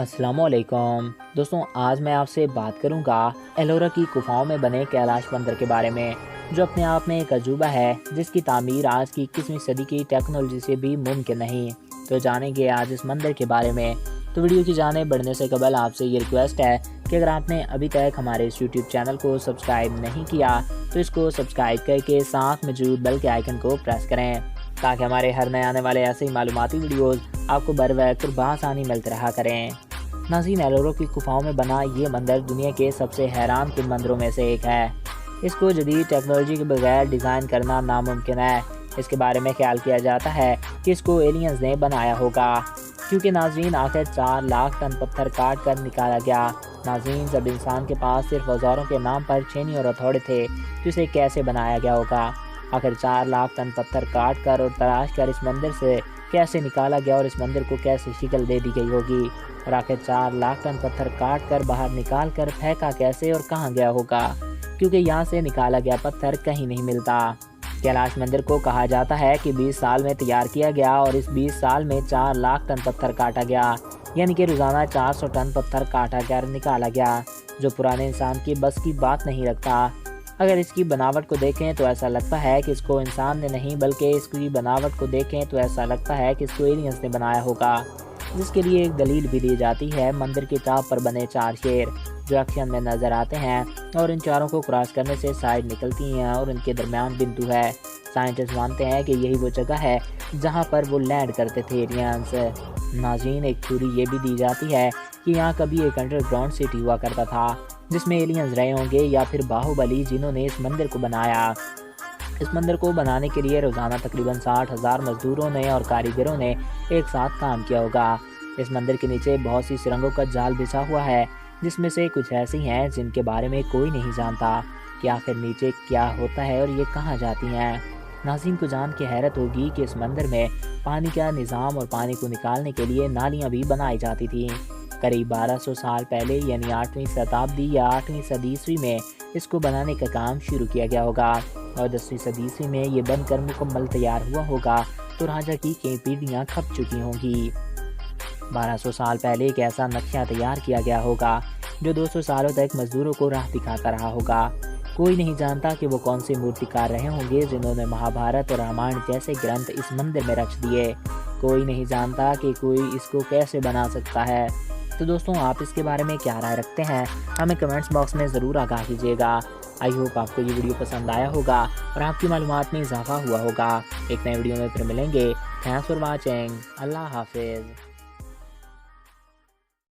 السلام علیکم دوستوں، آج میں آپ سے بات کروں گا ایلورا کی گفاؤں میں بنے کیلاش مندر کے بارے میں، جو اپنے آپ میں ایک عجوبہ ہے جس کی تعمیر آج کی 21ویں صدی کی ٹیکنالوجی سے بھی ممکن نہیں۔ تو جانیں گے آج اس مندر کے بارے میں۔ تو ویڈیو کی جانب بڑھنے سے قبل آپ سے یہ ریکویسٹ ہے کہ اگر آپ نے ابھی تک ہمارے اس یوٹیوب چینل کو سبسکرائب نہیں کیا تو اس کو سبسکرائب کر کے ساتھ موجود بیل کے آئیکن کو پریس کریں، تاکہ ہمارے ہر نئے آنے والے ایسے ہی معلوماتی ویڈیوز آپ کو بر وقت اور بآسانی ملتے رہا کریں۔ ناظرین، ایلورا کی گفاؤں میں بنا یہ مندر دنیا کے سب سے حیران کن مندروں میں سے ایک ہے۔ اس کو جدید ٹیکنالوجی کے بغیر ڈیزائن کرنا ناممکن ہے۔ اس کے بارے میں خیال کیا جاتا ہے کہ اس کو ایلینز نے بنایا ہوگا، کیونکہ ناظرین آخر 4 لاکھ ٹن پتھر کاٹ کر نکالا گیا۔ ناظرین، جب انسان کے پاس صرف اوزاروں کے نام پر چھینی اور ہتھوڑے تھے تو اسے کیسے بنایا گیا ہوگا؟ آخر 4 لاکھ ٹن پتھر کاٹ کر اور تراش کر اس مندر سے کیسے نکالا گیا اور اس مندر کو کیسے شکل دے دی گئی ہوگی؟ اور آخر 4 لاکھ ٹن پتھر کاٹ کر باہر نکال کر پھینکا کیسے اور کہاں گیا ہوگا؟ کیونکہ یہاں سے نکالا گیا پتھر کہیں نہیں ملتا۔ کیلاش مندر کو کہا جاتا ہے کہ 20 سال میں تیار کیا گیا اور اس 20 سال میں 4 لاکھ ٹن پتھر کاٹا گیا، یعنی کہ روزانہ 400 ٹن پتھر کاٹا کر نکالا گیا، جو پرانے انسان کی بس کی بات نہیں رکھتا۔ اگر اس کی بناوٹ کو دیکھیں تو ایسا لگتا ہے کہ اس کو انسان نے نہیں، بلکہ اس کی بناوٹ کو دیکھیں تو ایسا لگتا ہے کہ اس کو ایلینز نے بنایا ہوگا، جس کے لیے ایک دلیل بھی دی جاتی ہے مندر کی ٹاپ پر بنے 4 شیر جو ایکشن میں نظر آتے ہیں، اور ان چاروں کو کراس کرنے سے سائڈ نکلتی ہیں اور ان کے درمیان بندو ہے۔ سائنٹسٹ مانتے ہیں کہ یہی وہ جگہ ہے جہاں پر وہ لینڈ کرتے تھے ایلینز۔ ناظرین، ایک تھیوری یہ بھی دی جاتی ہے کہ یہاں کبھی ایک انڈر گراؤنڈ سٹی ہوا کرتا تھا جس میں ایلینز رہے ہوں گے، یا پھر باہوبلی جنہوں نے اس مندر کو بنایا۔ اس مندر کو بنانے کے لیے روزانہ تقریباً 60,000 مزدوروں نے اور کاریگروں نے ایک ساتھ کام کیا ہوگا۔ اس مندر کے نیچے بہت سی سرنگوں کا جال بچھا ہوا ہے، جس میں سے کچھ ایسی ہیں جن کے بارے میں کوئی نہیں جانتا کہ آخر نیچے کیا ہوتا ہے اور یہ کہاں جاتی ہیں۔ ناظرین کو جان کے حیرت ہوگی کہ اس مندر میں پانی کا نظام اور پانی کو نکالنے کے لیے نالیاں بھی بنائی جاتی تھیں۔ قریب 1200 سال پہلے، یعنی 8ویں شتابدی یا 8ویں صدی عیسوی میں اس کو بنانے کا کام شروع کیا گیا ہوگا، اور 10ویں صدی عیسوی میں یہ بن کر مکمل تیار ہوا ہوگا تو راجا کی کئی پیڑھیاں کھپ چکی ہوں گی۔ 1200 سال پہلے ایک ایسا نقشہ تیار کیا گیا ہوگا جو 200 سالوں تک مزدوروں کو راہ دکھاتا رہا ہوگا۔ کوئی نہیں جانتا کہ وہ کون سے مورتیکار رہے ہوں گے جنہوں نے مہابھارت اور رامائن جیسے گرنتھ اس مندر میں رچ دیے۔ کوئی نہیں جانتا کہ کوئی اس کو کیسے بنا سکتا ہے۔ تو دوستوں، آپ اس کے بارے میں کیا رائے رکھتے ہیں؟ ہمیں کمنٹس باکس میں ضرور آگاہ کیجیے گا۔ آئی ہوپ آپ کو یہ ویڈیو پسند آیا ہوگا اور آپ کی معلومات میں اضافہ ہوا ہوگا۔ ایک نئے ویڈیو میں پھر ملیں گے۔ Thanks for watching. اللہ حافظ۔